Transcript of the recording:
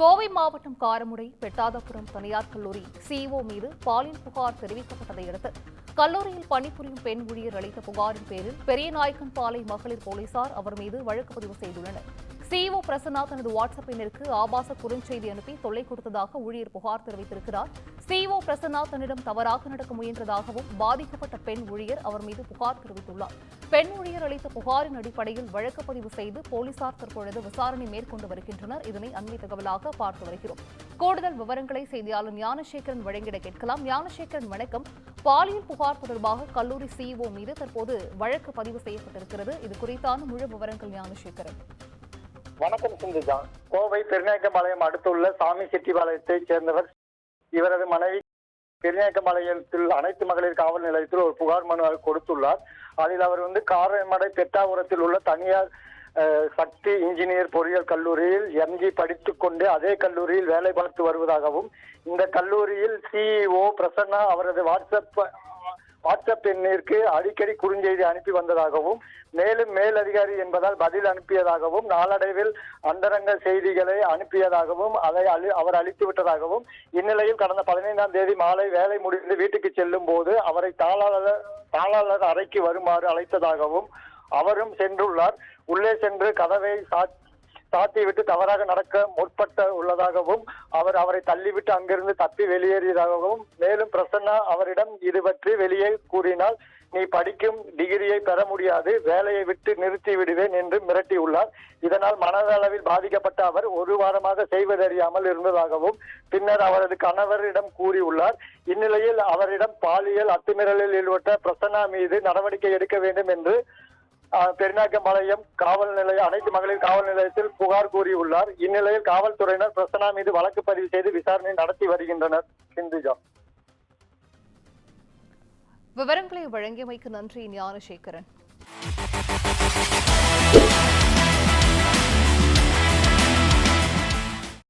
கோவை மாவட்டம் காரமுடை பெட்டாதபுரம் தனியார் கல்லூரி சிஇஓ மீது பாலியல் புகார் தெரிவிக்கப்பட்டதை அடுத்து கல்லூரியில் பணிபுரியும் பெண் ஊழியர் அளித்த புகாரின் பேரில் பெரியநாயக்கன்பாளை மகளிர் போலீசார் அவர் மீது வழக்கு பதிவு செய்துள்ளனர். சிஇஓ பிரசன்னா தனது வாட்ஸ்அப் எண்ணிற்கு ஆபாச குறுஞ்செய்தி அனுப்பி தொல்லை கொடுத்ததாக ஊழியர் புகார் தெரிவித்திருக்கிறார். சிஇஓ பிரசன்னா தன்னிடம் தவறாக நடக்க முயன்றதாகவும் பாதிக்கப்பட்ட பெண் ஊழியர் அவர் மீது புகார் தெரிவித்துள்ளார். பெண் ஊழியர் அளித்த புகாரின் அடிப்படையில் வழக்கு பதிவு செய்து போலீசார் தற்பொழுது விசாரணை மேற்கொண்டு வருகின்றனர். இதனை அண்மை தகவலாக பார்த்து வருகிறோம். கூடுதல் விவரங்களை செய்தியாளர் ஞானசேகரன் வழங்கிட கேட்கலாம். ஞானசேகரன், வணக்கம். பாலியல் புகார் தொடர்பாக கல்லூரி சிஇஓ மீது தற்போது வழக்கு பதிவு செய்யப்பட்டிருக்கிறது. இது குறித்தான முழு விவரங்கள் ஞானசேகரன். வணக்கம் சிந்துஜா. கோவை பெருநாயக்கம்பாளையம் அடுத்துள்ள சாமி செட்டிபாளையத்தைச் சேர்ந்தவர். இவரது மனைவி பெருநாயக்கம்பாளையத்தில் அனைத்து மகளிர் காவல் நிலையத்தில் ஒரு புகார் மனு கொடுத்துள்ளார். அதில் அவர் காரமடை பெட்டாபுரத்தில் உள்ள தனியார் சக்தி இன்ஜினியர் பொறியியல் கல்லூரியில் எம்ஜி படித்துக் கொண்டு அதே கல்லூரியில் வேலை பார்த்து வருவதாகவும், இந்த கல்லூரியில் சிஇஓ பிரசன்னா அவரது வாட்ஸ்அப் எண்ணிற்கு அடிக்கடி குறுஞ்செய்தி அனுப்பி வந்ததாகவும், மேலும் மேலதிகாரி என்பதால் பதில் அனுப்பியதாகவும், நாளடைவில் அந்தரங்க செய்திகளை அனுப்பியதாகவும் அதை அவர் அளித்து விட்டதாகவும், இந்நிலையில் கடந்த 15ஆம் தேதி மாலை வேலை முடிந்து வீட்டுக்கு செல்லும் போது அவரை தாளாளர் அறைக்கு வருமாறு அழைத்ததாகவும், அவரும் சென்றுள்ளார். உள்ளே சென்று கதவை சாத்திவிட்டு தவறாக நடக்க முற்பட்ட உள்ளதாகவும், அவரை தள்ளிவிட்டு அங்கிருந்து தப்பி வெளியேறியதாகவும், மேலும் பிரசன்னா அவரிடம் இது பற்றி வெளியே கூறினால் நீ படிக்கும் டிகிரியை பெற முடியாது, வேலையை விட்டு நிறுத்தி விடுவேன் என்று மிரட்டியுள்ளார். இதனால் மனதளவில் பாதிக்கப்பட்ட அவர் ஒரு வாரமாக செய்வதறியாமல் இருந்ததாகவும் பின்னர் அவரது கணவரிடம் கூறியுள்ளார். இந்நிலையில் அவரிடம் பாலியல் அத்துமீறலில் ஈடுபட்ட பிரசன்னா மீது நடவடிக்கை எடுக்க வேண்டும் என்று பெருநாயக்கம்பாளையம் காவல் நிலைய அனைத்து மகளிர் காவல் நிலையத்தில் புகார் கூறியுள்ளார். இந்நிலையில் காவல்துறையினர் பிரசன்னா மீது வழக்கு பதிவு செய்து விசாரணை நடத்தி வருகின்றனர். சிந்துஜா, விவரங்களை வழங்கியமைக்கு நன்றி ஞானசேகரன்.